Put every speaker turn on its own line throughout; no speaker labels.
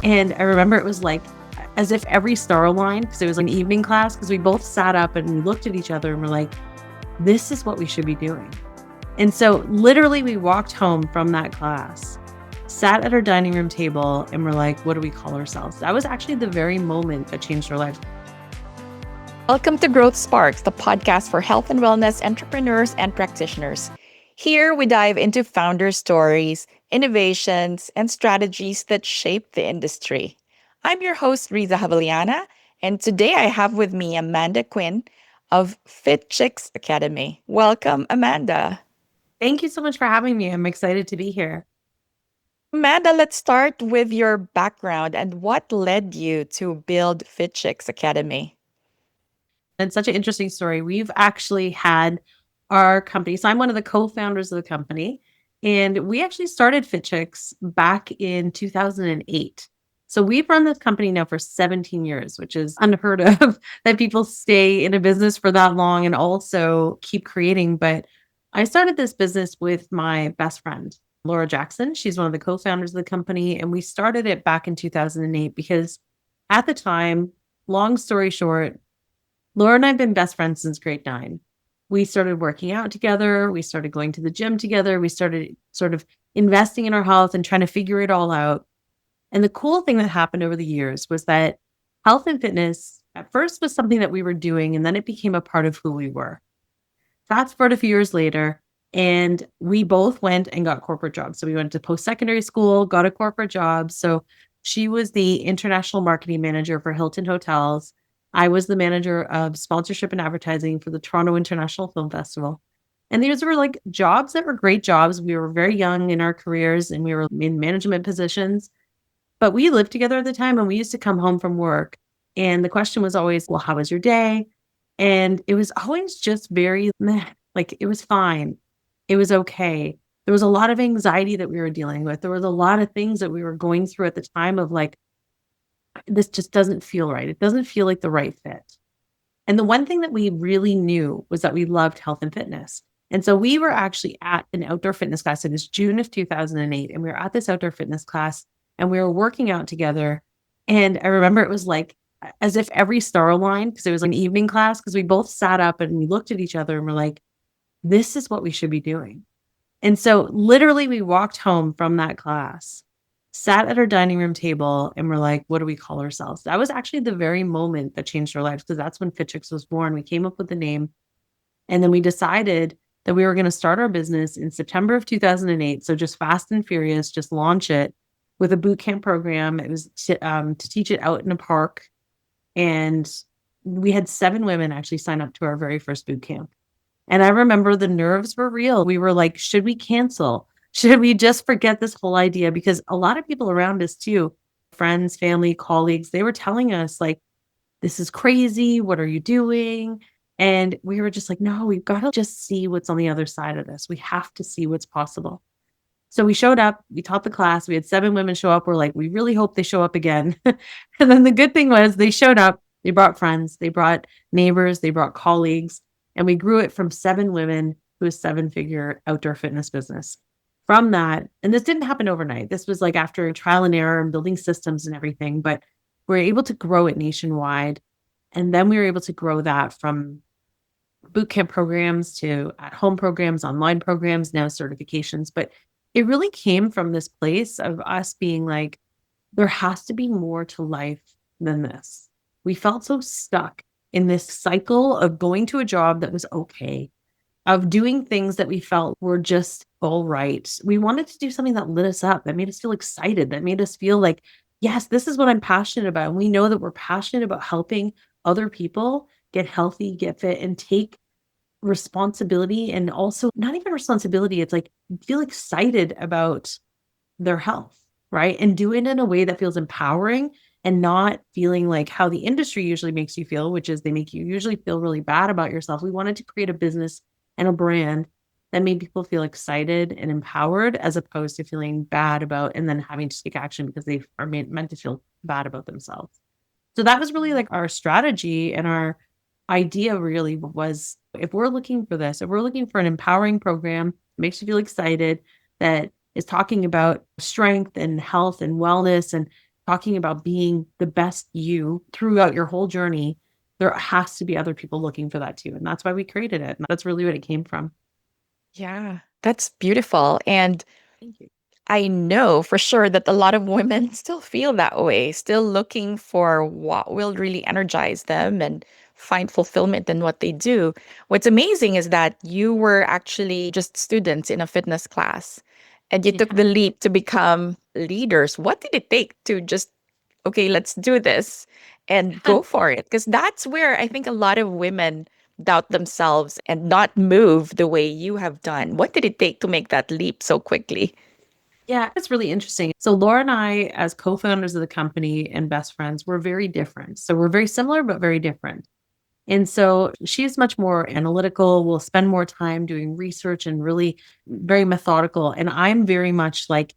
And I remember it was like as if every star aligned, because it was an evening class, because we both sat up and we looked at each other and we're like, this is what we should be doing. And so literally we walked home from that class, sat at our dining room table, and we're like, what do we call ourselves? That was actually the very moment that changed our lives.
Welcome to Growth Sparks, the podcast for health and wellness entrepreneurs and practitioners. Here we dive into founder stories, innovations, and strategies that shape the industry. I'm your host, Riza Javellana, and today I have with me Amanda Quinn of Fitchicks Academy. Welcome, Amanda.
Thank you so much for having me. I'm excited to be here.
Amanda, let's start with your background and what led you to build Fitchicks Academy.
It's such an interesting story. We've actually had our company. So I'm one of the co-founders of the company, and we actually started Fitchicks back in 2008. So we've run this company now for 17 years, which is unheard of that people stay in a business for that long and also keep creating. But I started this business with my best friend, Laura Jackson. She's one of the co-founders of the company, and we started it back in 2008 because at the time, long story short, Laura and I have been best friends since grade 9. We started working out together. We started going to the gym together. We started sort of investing in our health and trying to figure it all out. And the cool thing that happened over the years was that health and fitness at first was something that we were doing, and then it became a part of who we were. Fast forward a few years later, and we both went and got corporate jobs. So we went to post-secondary school, got a corporate job. So she was the international marketing manager for Hilton Hotels. I was the manager of sponsorship and advertising for the Toronto International Film Festival. And these were like jobs that were great jobs. We were very young in our careers and we were in management positions. But we lived together at the time and we used to come home from work. And the question was always, well, how was your day? And it was always just very meh, like it was fine. It was okay. There was a lot of anxiety that we were dealing with. There was a lot of things that we were going through at the time of like, this just doesn't feel right. It doesn't feel like the right fit. And the one thing that we really knew was that we loved health and fitness. And so we were actually at an outdoor fitness class. It was June of 2008. And we were at this outdoor fitness class and we were working out together. And I remember it was like as if every star aligned, because it was an evening class, because we both sat up and we looked at each other and we're like, this is what we should be doing. And so literally we walked home from that class, sat at our dining room table, and we're like, what do we call ourselves? That was actually the very moment that changed our lives, because that's when Fitchicks was born. We came up with the name, and then we decided that we were going to start our business in September of 2008. So just fast and furious, just launch it with a bootcamp program. It was to teach it out in a park. And we had 7 women actually sign up to our very first bootcamp. And I remember the nerves were real. We were like, should we cancel? Should we just forget this whole idea? Because a lot of people around us too, friends, family, colleagues, they were telling us like, this is crazy. What are you doing? And we were just like, no, we've got to just see what's on the other side of this. We have to see what's possible. So we showed up, we taught the class, we had 7 women show up. We're like, we really hope they show up again. And then the good thing was they showed up, they brought friends, they brought neighbors, they brought colleagues, and we grew it from 7 women to a 7-figure outdoor fitness business. From that, and this didn't happen overnight. This was like after trial and error and building systems and everything, but we were able to grow it nationwide. And then we were able to grow that from bootcamp programs to at-home programs, online programs, now certifications. But it really came from this place of us being like, there has to be more to life than this. We felt so stuck in this cycle of going to a job that was okay, of doing things that we felt were just all right. We wanted to do something that lit us up, that made us feel excited, that made us feel like, yes, this is what I'm passionate about. And we know that we're passionate about helping other people get healthy, get fit, and take responsibility. And also not even responsibility, it's like feel excited about their health, right? And do it in a way that feels empowering and not feeling like how the industry usually makes you feel, which is they make you usually feel really bad about yourself. We wanted to create a business and a brand that made people feel excited and empowered, as opposed to feeling bad about and then having to take action because they are meant to feel bad about themselves. So that was really like our strategy, and our idea really was, if we're looking for this, if we're looking for an empowering program, makes you feel excited, that is talking about strength and health and wellness and talking about being the best you throughout your whole journey, there has to be other people looking for that too. And that's why we created it. And that's really what it came from.
Yeah, that's beautiful. And
Thank you.
I know for sure that a lot of women still feel that way, still looking for what will really energize them and find fulfillment in what they do. What's amazing is that you were actually just students in a fitness class and you took
Yeah.
the leap to become leaders. What did it take to just, okay, let's do this and go for it? Because that's where I think a lot of women doubt themselves and not move the way you have done. What did it take to make that leap so quickly?
Yeah, it's really interesting. So Laura and I, as co-founders of the company and best friends, we're very different. So we're very similar, but very different. And so she's much more analytical, will spend more time doing research and really very methodical. And I'm very much like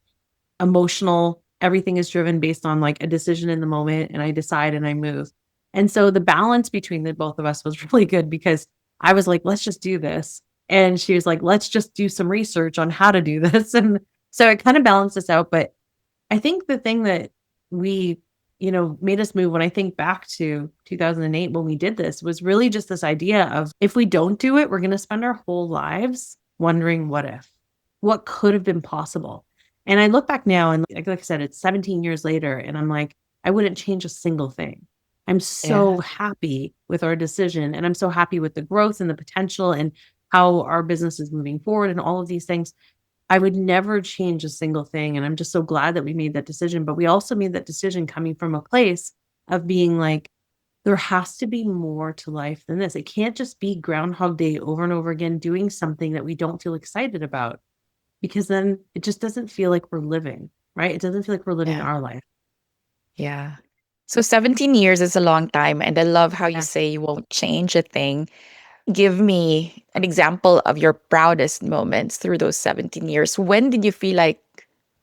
emotional. Everything is driven based on like a decision in the moment, and I decide and I move. And so the balance between the both of us was really good because I was like, let's just do this. And she was like, let's just do some research on how to do this. And so it kind of balanced us out. But I think the thing that we, made us move when I think back to 2008 when we did this was really just this idea of if we don't do it, we're going to spend our whole lives wondering what if, what could have been possible. And I look back now and like I said, it's 17 years later, and I'm like, I wouldn't change a single thing. I'm
Yeah.
so happy with our decision, and I'm so happy with the growth and the potential and how our business is moving forward and all of these things. I would never change a single thing. And I'm just so glad that we made that decision. But we also made that decision coming from a place of being like, there has to be more to life than this. It can't just be Groundhog Day over and over again, doing something that we don't feel excited about, because then it just doesn't feel like we're living, right? It doesn't feel like we're living
Yeah.
our life.
Yeah. So 17 years is a long time. And I love how you
Yeah.
say you won't change a thing. Give me an example of your proudest moments through those 17 years. When did you feel like,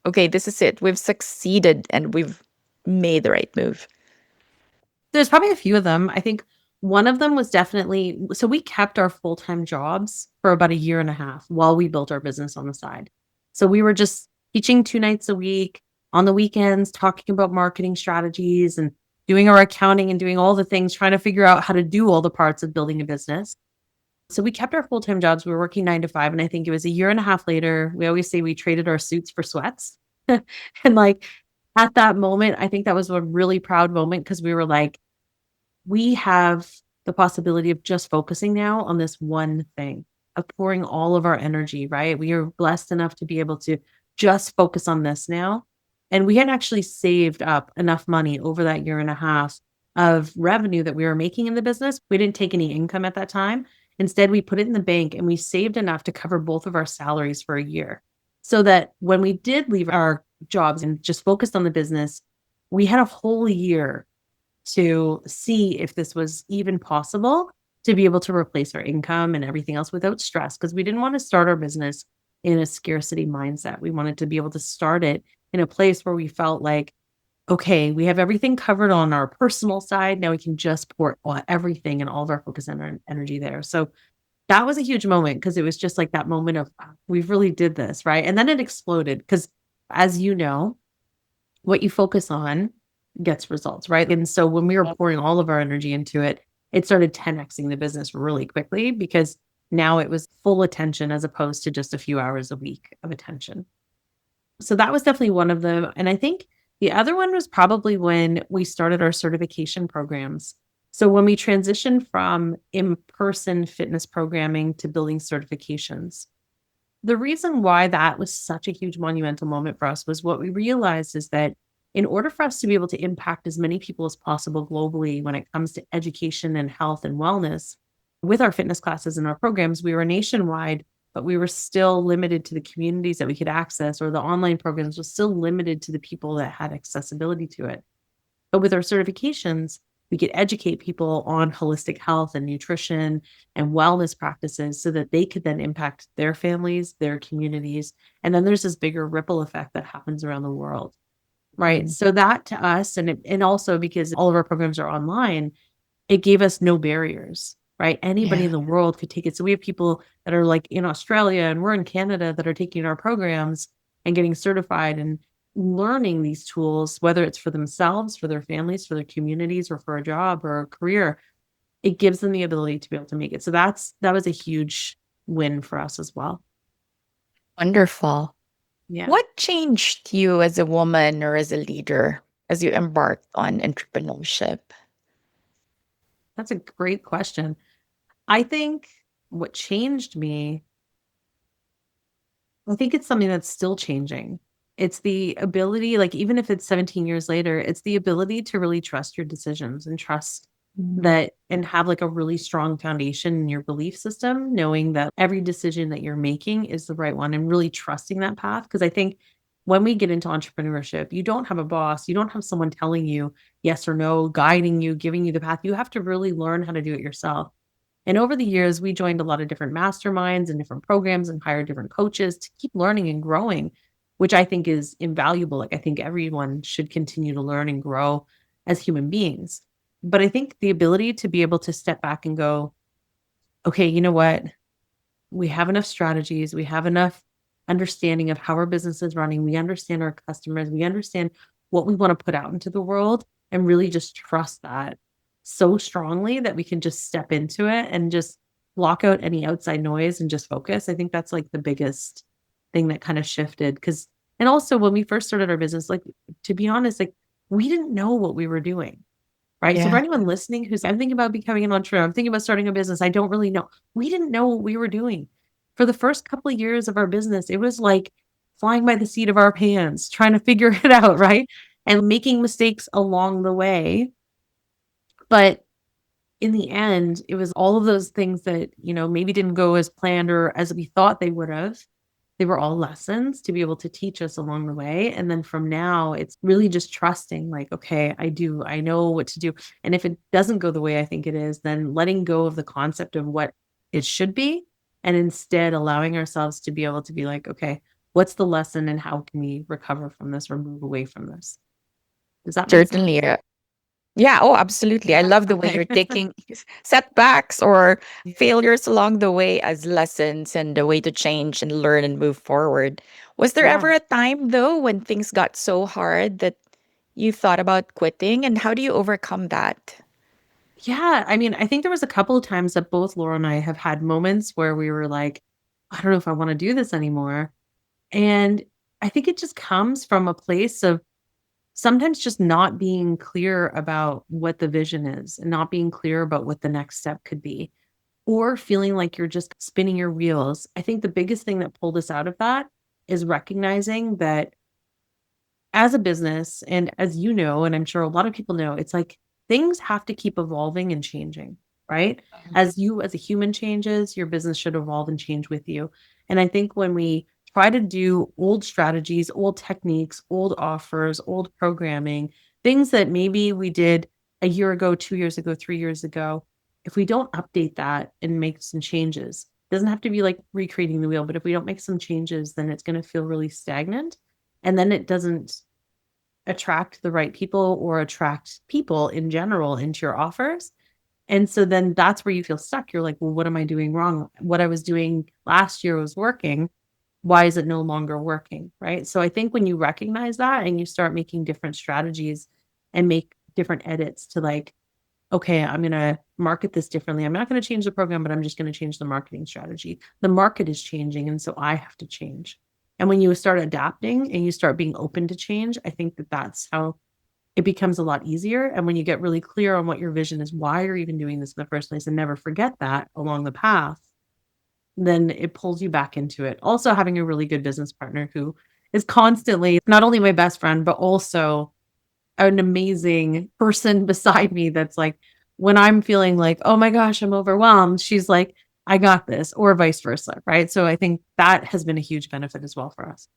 okay, this is it? We've succeeded and we've made the right move.
There's probably a few of them. I think one of them was definitely so we kept our full-time jobs for about a year and a half while we built our business on the side. So we were just teaching 2 nights a week on the weekends, talking about marketing strategies and doing our accounting and doing all the things, trying to figure out how to do all the parts of building a business. So we kept our full-time jobs. We were working 9 to 5. And I think it was a year and a half later, we always say we traded our suits for sweats. And like at that moment, I think that was a really proud moment because we were like, we have the possibility of just focusing now on this one thing, of pouring all of our energy, right? We are blessed enough to be able to just focus on this now. And we had actually saved up enough money over that year and a half of revenue that we were making in the business. We didn't take any income at that time. Instead, we put it in the bank and we saved enough to cover both of our salaries for a year. So that when we did leave our jobs and just focused on the business, we had a whole year to see if this was even possible to be able to replace our income and everything else without stress, because we didn't want to start our business in a scarcity mindset. We wanted to be able to start it in a place where we felt like, okay, we have everything covered on our personal side. Now we can just pour everything and all of our focus and our energy there. So that was a huge moment because it was just like that moment of, we really did this, right? And then it exploded because, as you know, what you focus on gets results, right? And so when we were pouring all of our energy into it, it started 10xing the business really quickly because now it was full attention as opposed to just a few hours a week of attention. So that was definitely one of them. And I think the other one was probably when we started our certification programs. So when we transitioned from in-person fitness programming to building certifications, the reason why that was such a huge monumental moment for us was what we realized is that in order for us to be able to impact as many people as possible globally when it comes to education and health and wellness, with our fitness classes and our programs, we were nationwide, but we were still limited to the communities that we could access, or the online programs was still limited to the people that had accessibility to it. But with our certifications, we could educate people on holistic health and nutrition and wellness practices so that they could then impact their families, their communities. And then there's this bigger ripple effect that happens around the world. Right.
Mhm.
So that to us, and also because all of our programs are online, it gave us no barriers, right? Anybody
Yeah.
in the world could take it. So we have people that are like in Australia and we're in Canada that are taking our programs and getting certified. And learning these tools, whether it's for themselves, for their families, for their communities, or for a job or a career, it gives them the ability to be able to make it. So that was a huge win for us as well.
Wonderful.
Yeah,
What changed you as a woman or as a leader as you embarked on entrepreneurship?
that's a great question. I think what changed me, I think it's something that's still changing. It's the ability, like, even if it's 17 years later, it's the ability to really trust your decisions and trust
Mm.
that and have like a really strong foundation in your belief system, knowing that every decision that you're making is the right one and really trusting that path. Because I think when we get into entrepreneurship, you don't have a boss, you don't have someone telling you yes or no, guiding you, giving you the path. You have to really learn how to do it yourself. And over the years, we joined a lot of different masterminds and different programs and hired different coaches to keep learning and growing, which I think is invaluable. Like, I think everyone should continue to learn and grow as human beings. But I think the ability to be able to step back and go, okay, you know what? We have enough strategies, we have enough understanding of how our business is running, we understand our customers, we understand what we want to put out into the world, and really just trust that so strongly that we can just step into it and just block out any outside noise and just focus. I think that's like the biggest thing that kind of shifted. Because and also when we first started our business, like, to be honest, like, we didn't know what we were doing. Right. So for
Yeah.
anyone listening who's, I'm thinking about becoming an entrepreneur, I'm thinking about starting a business, I don't really know. We didn't know what we were doing. For the first couple of years of our business, it was like flying by the seat of our pants, trying to figure it out, right? And making mistakes along the way. But in the end, it was all of those things that, maybe didn't go as planned or as we thought they would have. They were all lessons to be able to teach us along the way. And then from now, it's really just trusting, like, okay, I know what to do. And if it doesn't go the way I think it is, then letting go of the concept of what it should be and instead allowing ourselves to be able to be like, okay, what's the lesson and how can we recover from this or move away from this? Does that make sense?
Certainly. Yeah, oh, absolutely. I
Yeah.
love the way
Okay.
you're taking setbacks or
Yeah.
failures along the way as lessons and the way to change and learn and move forward. Was there
Yeah.
ever a time, though, when things got so hard that you thought about quitting? And how do you overcome that?
Yeah, I mean, I think there was a couple of times that both Laura and I have had moments where we were like, I don't know if I want to do this anymore. And I think it just comes from a place of sometimes just not being clear about what the vision is and not being clear about what the next step could be, or feeling like you're just spinning your wheels. I think the biggest thing that pulled us out of that is recognizing that as a business, and as you know, and I'm sure a lot of people know, it's like things have to keep evolving and changing, right? As you as a human changes, your business should evolve and change with you. And I think when we try to do old strategies, old techniques, old offers, old programming, things that maybe we did a year ago, 2 years ago, 3 years ago, if we don't update that and make some changes, it doesn't have to be like recreating the wheel, but if we don't make some changes, then it's going to feel really stagnant, and then it doesn't attract the right people or attract people in general into your offers. And so then that's where you feel stuck. You're like, well, what am I doing wrong? What I was doing last year was working. Why is it no longer working? Right. So I think when you recognize that and you start making different strategies and make different edits to, like, okay, I'm going to market this differently. I'm not going to change the program, but I'm just going to change the marketing strategy. The market is changing. And so I have to change. And when you start adapting and you start being open to change, I think that that's how it becomes a lot easier. And when you get really clear on what your vision is, why you're even doing this in the first place, and never forget that along the path, then it pulls you back into it. Also, having a really good business partner who is constantly not only my best friend, but also an amazing person beside me that's like, when I'm feeling like, oh my gosh, I'm overwhelmed, she's like, I got this, or vice versa. Right. So I think that has been a huge benefit as well for us.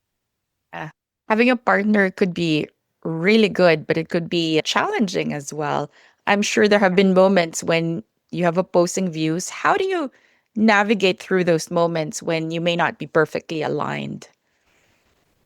Yeah. Having a partner could be really good, but it could be challenging as well. I'm sure there have
Yeah.
been moments when you have opposing views. How do you navigate through those moments when you may not be perfectly aligned?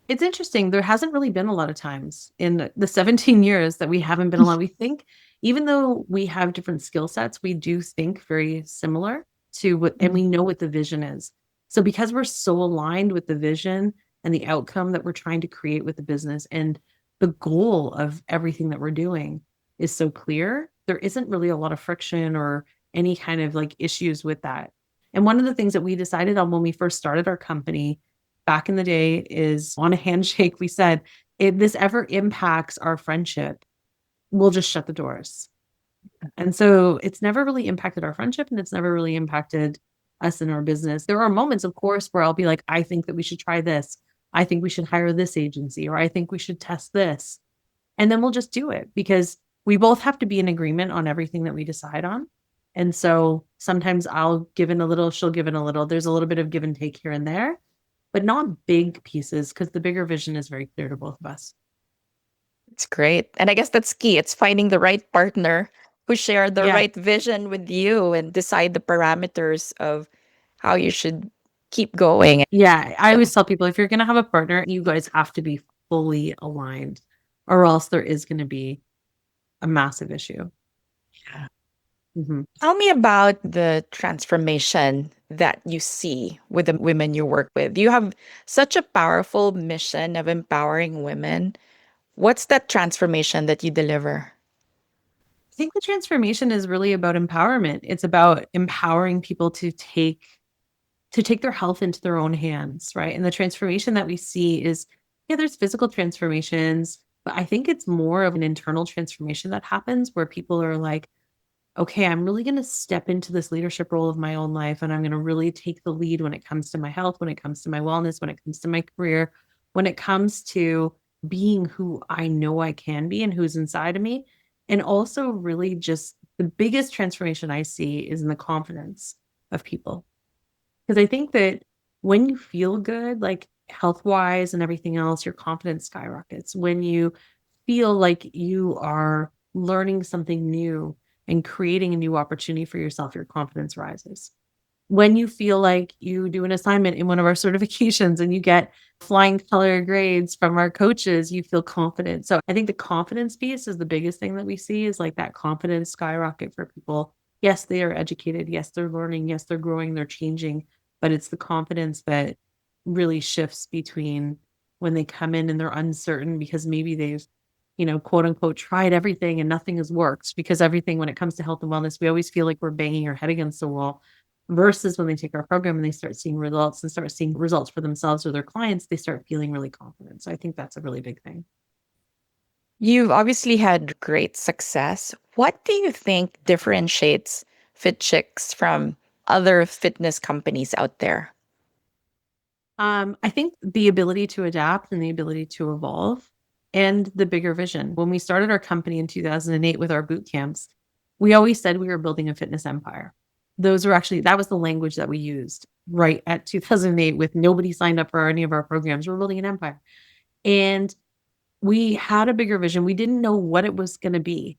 It's interesting. There hasn't really been a lot of times in the 17 years that we haven't been aligned. We think, even though we have different skill sets, we do think very similar to what, and
Mm.
we know what the vision is. So because we're so aligned with the vision and the outcome that we're trying to create with the business and the goal of everything that we're doing is so clear, there isn't really a lot of friction or any kind of like issues with that. And one of the things that we decided on when we first started our company back in the day is on a handshake, we said, if this ever impacts our friendship, we'll just shut the doors. And so it's never really impacted our friendship and it's never really impacted us in our business. There are moments, of course, where I'll be like, I think that we should try this. I think we should hire this agency, or I think we should test this. And then we'll just do it because we both have to be in agreement on everything that we decide on. And so sometimes I'll give in a little, she'll give in a little. There's a little bit of give and take here and there, but not big pieces because the bigger vision is very clear to both of us.
It's great. And I guess that's key. It's finding the right partner who share the
Yeah.
right vision with you and decide the parameters of how you should keep going.
Yeah. I
So,
always tell people if you're going to have a partner, you guys have to be fully aligned or else there is going to be a massive issue.
yeah.
Mm-hmm.
Tell me about the transformation that you see with the women you work with. You have such a powerful mission of empowering women. What's that transformation that you deliver?
I think the transformation is really about empowerment. It's about empowering people to take their health into their own hands, right? And the transformation that we see is, yeah, there's physical transformations, but I think it's more of an internal transformation that happens where people are like, okay, I'm really going to step into this leadership role of my own life. And I'm going to really take the lead when it comes to my health, when it comes to my wellness, when it comes to my career, when it comes to being who I know I can be and who's inside of me. And also, really, just the biggest transformation I see is in the confidence of people. Because I think that when you feel good, like health wise and everything else, your confidence skyrockets. When you feel like you are learning something new and creating a new opportunity for yourself, your confidence rises. When you feel like you do an assignment in one of our certifications and you get flying color grades from our coaches, you feel confident. So I think the confidence piece is the biggest thing that we see is like that confidence skyrocket for people. Yes, they are educated. Yes, they're learning. Yes, they're growing, they're changing. But it's the confidence that really shifts between when they come in and they're uncertain because maybe they've quote unquote, tried everything and nothing has worked because everything when it comes to health and wellness, we always feel like we're banging our head against the wall versus when they take our program and they start seeing results and start seeing results for themselves or their clients, they start feeling really confident. So I think that's a really big thing.
You've obviously had great success. What do you think differentiates Fitchicks from other fitness companies out there?
I think the ability to adapt and the ability to evolve and the bigger vision. When we started our company in 2008 with our boot camps, we always said we were building a fitness empire. Those were actually, that was the language that we used right at 2008 with nobody signed up for any of our programs. We're building an empire. And we had a bigger vision. We didn't know what it was going to be,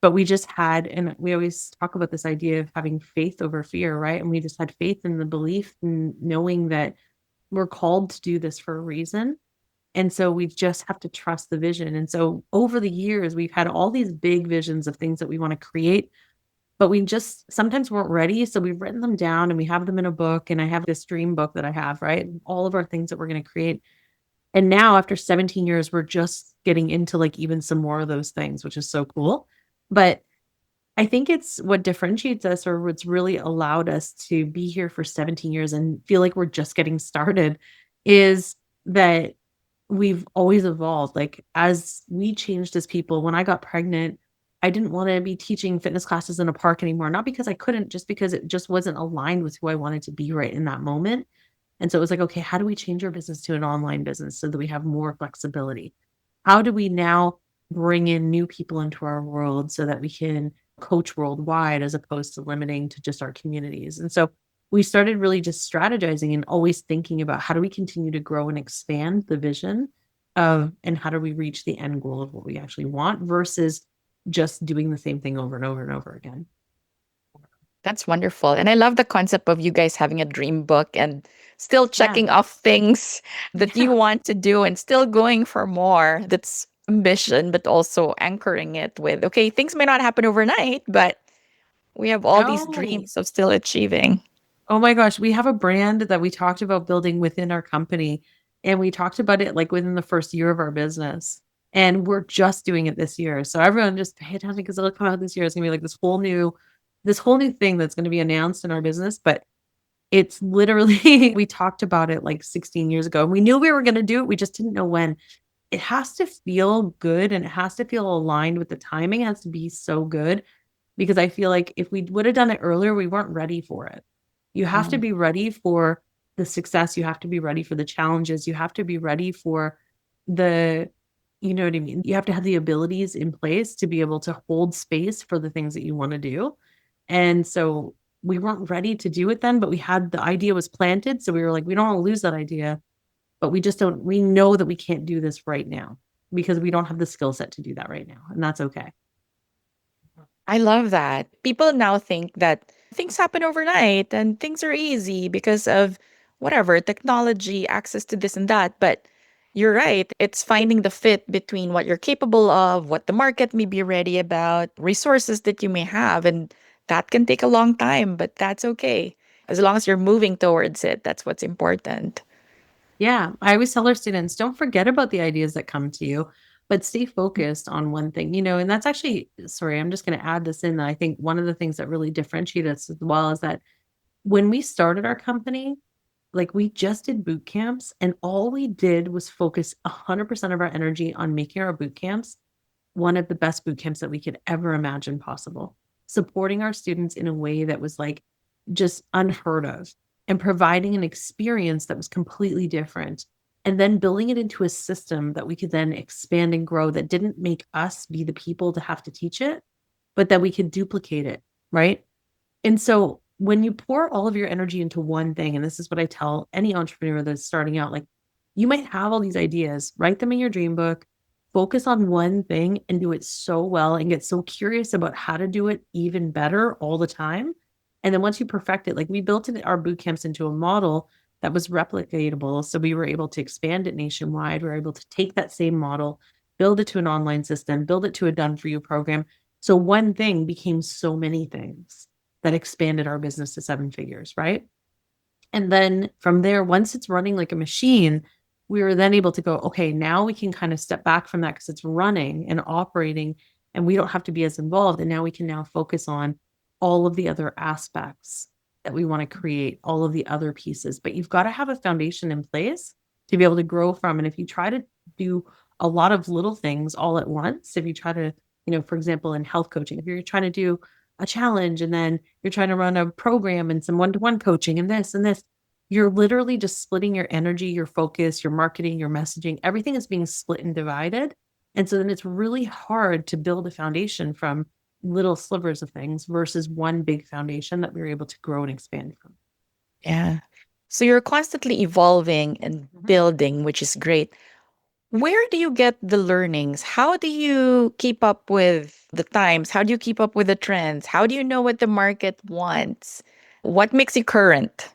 but we just had, and we always talk about this idea of having faith over fear, right? And we just had faith in the belief and knowing that we're called to do this for a reason. And so we just have to trust the vision. And so over the years, we've had all these big visions of things that we want to create, but we just sometimes weren't ready. So we've written them down and we have them in a book. And I have this dream book that I have, right? All of our things that we're going to create. And now after 17 years, we're just getting into like even some more of those things, which is so cool. But I think it's what differentiates us or what's really allowed us to be here for 17 years and feel like we're just getting started is that we've always evolved. Like as we changed as people, when I got pregnant, I didn't want to be teaching fitness classes in a park anymore, not because I couldn't, just because it just wasn't aligned with who I wanted to be right in that moment. And so it was like, okay, how do we change our business to an online business so that we have more flexibility? How do we now bring in new people into our world so that we can coach worldwide as opposed to limiting to just our communities? And so we started really just strategizing and always thinking about how do we continue to grow and expand the vision of and how do we reach the end goal of what we actually want versus just doing the same thing over and over and over again.
That's wonderful. And I love the concept of you guys having a dream book and still
Yeah.
checking off things that you
Yeah.
want to do and still going for more. That's ambition, but also anchoring it with, okay, things may not happen overnight, but we have all these
No.
dreams of still achieving.
Oh my gosh, we have a brand that we talked about building within our company. And we talked about it like within the first year of our business. And we're just doing it this year. So everyone just pay attention because it'll come out this year. It's gonna be like this whole new thing that's gonna be announced in our business. But it's literally we talked about it like 16 years ago. And we knew we were gonna do it. We just didn't know when. It has to feel good and it has to feel aligned with the timing. It has to be so good because I feel like if we would have done it earlier, we weren't ready for it. You have to
Mhm.
be ready for the success. You have to be ready for the challenges. You have to be ready for the, you know what I mean? You have to have the abilities in place to be able to hold space for the things that you want to do. And so we weren't ready to do it then, but we had the idea was planted. So we were like, we don't want to lose that idea, but we just don't, we know that we can't do this right now because we don't have the skill set to do that right now. And that's okay.
I love that. People now think that things happen overnight and things are easy because of whatever technology, access to this and that. But you're right. It's finding the fit between what you're capable of, what the market may be ready about, resources that you may have. And that can take a long time, but that's okay. As long as you're moving towards it, that's what's important.
Yeah, I always tell our students, don't forget about the ideas that come to you, but stay focused on one thing, and that's actually, sorry, I'm just going to add this in that I think one of the things that really differentiate us as well is that when we started our company, like we just did boot camps and all we did was focus 100% of our energy on making our boot camps one of the best boot camps that we could ever imagine possible, supporting our students in a way that was like just unheard of and providing an experience that was completely different. And then building it into a system that we could then expand and grow that didn't make us be the people to have to teach it, but that we could duplicate it. Right. And so when you pour all of your energy into one thing, and this is what I tell any entrepreneur that's starting out, like you might have all these ideas, write them in your dream book, focus on one thing and do it so well and get so curious about how to do it even better all the time. And then once you perfect it, like we built our boot camps into a model that was replicatable. So we were able to expand it nationwide. We were able to take that same model, build it to an online system, build it to a done for you program. So one thing became so many things that expanded our business to seven figures, right? And then from there, once it's running like a machine, we were then able to go, okay, now we can kind of step back from that because it's running and operating and we don't have to be as involved. And now we can now focus on all of the other aspects that we want to create, all of the other pieces. But you've got to have a foundation in place to be able to grow from. And if you try to do a lot of little things all at once, if you try to, for example, in health coaching, if you're trying to do a challenge and then you're trying to run a program and some one-to-one coaching and this, you're literally just splitting your energy, your focus, your marketing, your messaging, everything is being split and divided. And so then it's really hard to build a foundation from little slivers of things versus one big foundation that we were able to grow and expand from.
Yeah. So you're constantly evolving and
Mhm.
building, which is great. Where do you get the learnings? How do you keep up with the times? How do you keep up with the trends? How do you know what the market wants? What makes you current?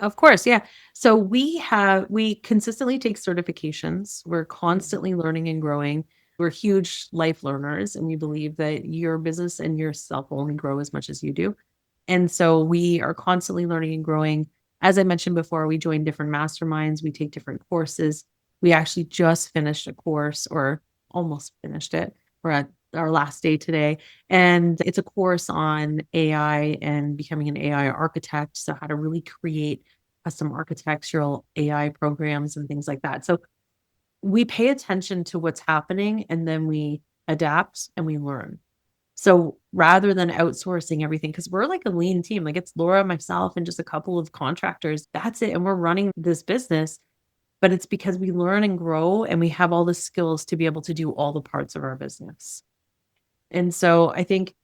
Of course, yeah. So we consistently take certifications. We're constantly learning and growing. We're huge life learners, and we believe that your business and yourself will only grow as much as you do. And so we are constantly learning and growing. As I mentioned before, we join different masterminds, we take different courses. We actually just finished a course or almost finished it. We're at our last day today. And it's a course on AI and becoming an AI architect. So, how to really create custom architectural AI programs and things like that. So, we pay attention to what's happening and then we adapt and we learn. So rather than outsourcing everything, because we're like a lean team, like it's Laura, myself, and just a couple of contractors. That's it. And we're running this business, but it's because we learn and grow and we have all the skills to be able to do all the parts of our business. And so I think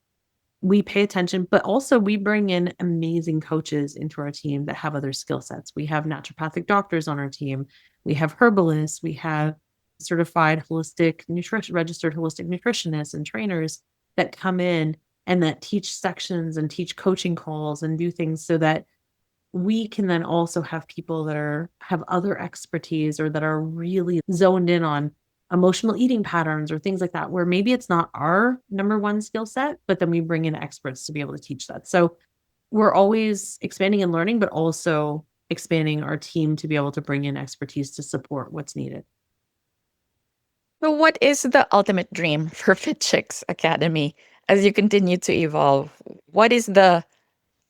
we pay attention, but also we bring in amazing coaches into our team that have other skill sets. We have naturopathic doctors on our team. We have herbalists. We have certified holistic nutrition, registered holistic nutritionists and trainers that come in and that teach sections and teach coaching calls and do things so that we can then also have people that have other expertise or that are really zoned in on emotional eating patterns or things like that, where maybe it's not our number one skill set, but then we bring in experts to be able to teach that. So we're always expanding and learning, but also expanding our team to be able to bring in expertise to support what's needed.
So, what is the ultimate dream for Fitchicks Academy as you continue to evolve? What is the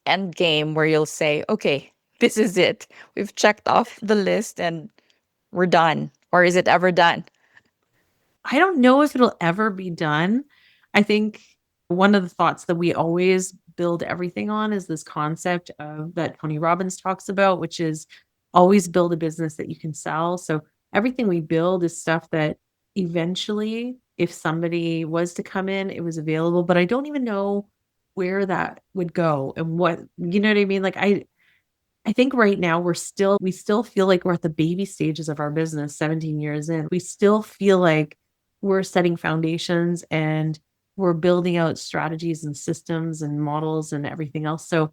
end game where you'll say, okay, this is it? We've checked off the list and we're done. Or is it ever done?
I don't know if it'll ever be done. I think one of the thoughts that we always build everything on is this concept of that Tony Robbins talks about, which is always build a business that you can sell. So everything we build is stuff that eventually, if somebody was to come in, it was available. But I don't even know where that would go and what, you know what I mean? Like I think right now we still feel like we're at the baby stages of our business 17 years in. We still feel like we're setting foundations and we're building out strategies and systems and models and everything else. So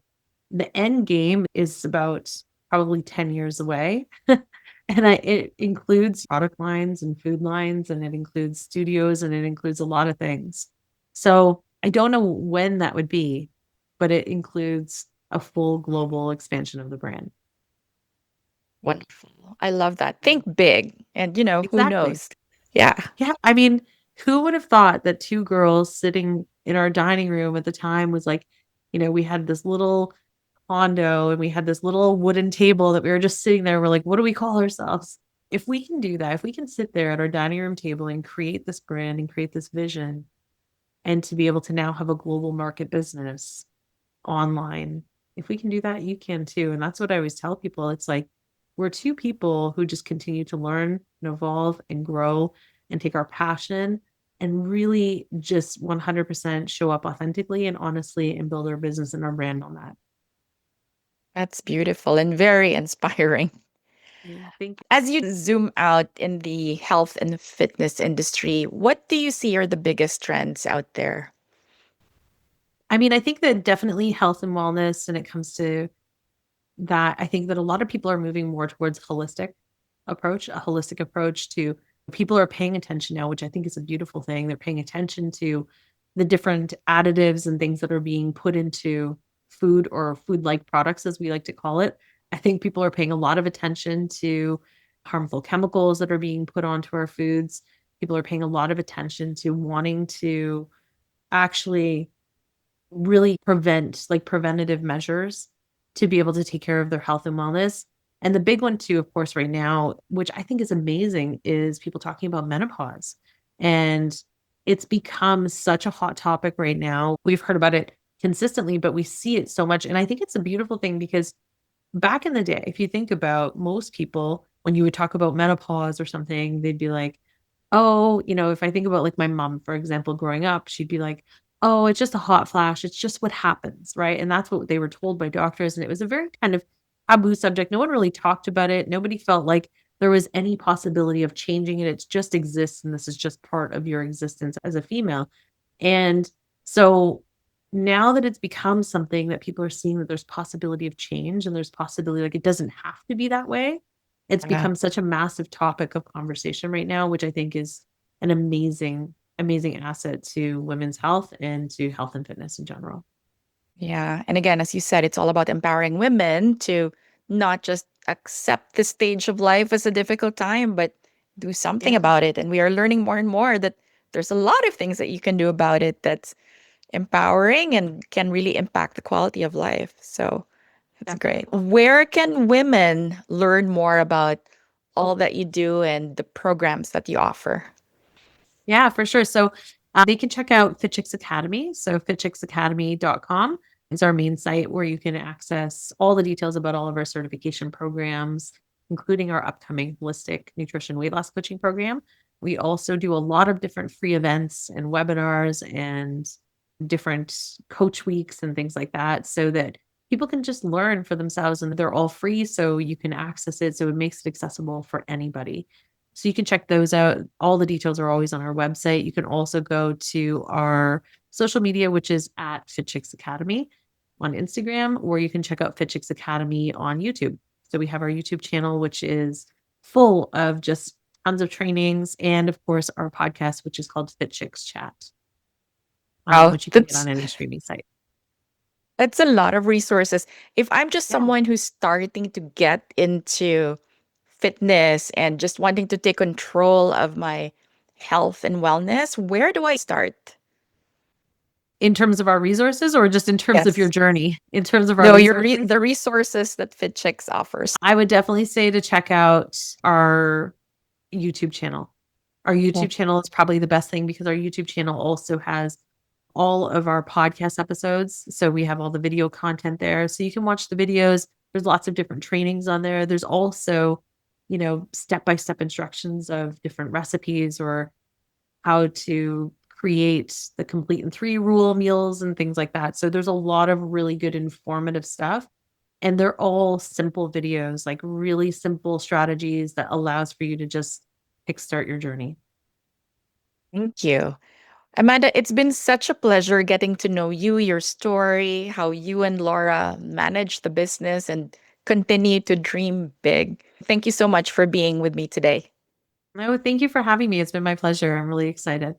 the end game is about probably 10 years away. And it includes product lines and food lines, and it includes studios, and it includes a lot of things. So I don't know when that would be, but it includes a full global expansion of the brand.
Wonderful. I love that. Think big. And, who
Exactly.
knows? Yeah.
Yeah. I mean, who would have thought that two girls sitting in our dining room at the time was like, we had this little condo and we had this little wooden table that we were just sitting there. We're like, what do we call ourselves? If we can do that, if we can sit there at our dining room table and create this brand and create this vision, and to be able to now have a global market business online. If we can do that, you can too. And that's what I always tell people. It's like we're two people who just continue to learn and evolve and grow and take our passion and really just 100% show up authentically and honestly and build our business and our brand on that.
That's beautiful and very inspiring.
Yeah, thank you.
As you zoom out in the health and fitness industry, what do you see are the biggest trends out there?
I mean, I think that definitely health and wellness, and it comes to that, I think that a lot of people are moving more towards a holistic approach to people are paying attention now, which I think is a beautiful thing. They're paying attention to the different additives and things that are being put into food or food like products, as we like to call it. I think people are paying a lot of attention to harmful chemicals that are being put onto our foods. People are paying a lot of attention to wanting to actually really like preventative measures to be able to take care of their health and wellness. And the big one too, of course, right now, which I think is amazing, is people talking about menopause. And it's become such a hot topic right now. We've heard about it consistently, but we see it so much. And I think it's a beautiful thing because back in the day, if you think about most people, when you would talk about menopause or something, they'd be like, oh, if I think about like my mom, for example, growing up, she'd be like, oh, it's just a hot flash. It's just what happens. Right. And that's what they were told by doctors. And it was a very kind of taboo subject. No one really talked about it. Nobody felt like there was any possibility of changing it. It just exists. And this is just part of your existence as a female. And so now that it's become something that people are seeing that there's possibility of change and there's possibility like it doesn't have to be that way, it's
Yeah.
become such a massive topic of conversation right now, which I think is an amazing, amazing asset to women's health and to health and fitness in general.
Yeah. And again, as you said, it's all about empowering women to not just accept this stage of life as a difficult time, but do something
Yeah,
about it. And we are learning more and more that there's a lot of things that you can do about it that's empowering and can really impact the quality of life. So that's great.
definitely.
Where can women learn more about all that you do and the programs that you offer?
Yeah, for sure. So they can check out Fitchicks Academy. So fitchicksacademy.com is our main site where you can access all the details about all of our certification programs, including our upcoming holistic nutrition weight loss coaching program. We also do a lot of different free events and webinars and different coach weeks and things like that so that people can just learn for themselves and they're all free. So you can access it. So it makes it accessible for anybody. So you can check those out. All the details are always on our website. You can also go to our social media, which is at Fitchicks Academy on Instagram, or you can check out Fitchicks Academy on YouTube. So we have our YouTube channel, which is full of just tons of trainings, and of course our podcast, which is called Fitchicks Chat,
Wow,
which you can get
that's
on any streaming site.
It's a lot of resources. If I'm just
Yeah.
someone who's starting to get into fitness and just wanting to take control of my health and wellness, where do I start?
In terms of our resources or just in terms of your
Yes.
journey? In terms of our
No,
resources?
the resources that Fitchicks offers.
I would definitely say to check out our YouTube channel. Our
Yeah.
YouTube channel is probably the best thing because our YouTube channel also has all of our podcast episodes. So we have all the video content there. So you can watch the videos. There's lots of different trainings on there. There's also, step by step instructions of different recipes or how to create the complete in three rule meals and things like that. So there's a lot of really good informative stuff. And they're all simple videos, like really simple strategies that allows for you to just kickstart your journey.
Thank you. Amanda, it's been such a pleasure getting to know you, your story, how you and Laura manage the business and continue to dream big. Thank you so much for being with me today.
No, thank you for having me. It's been my pleasure. I'm really excited.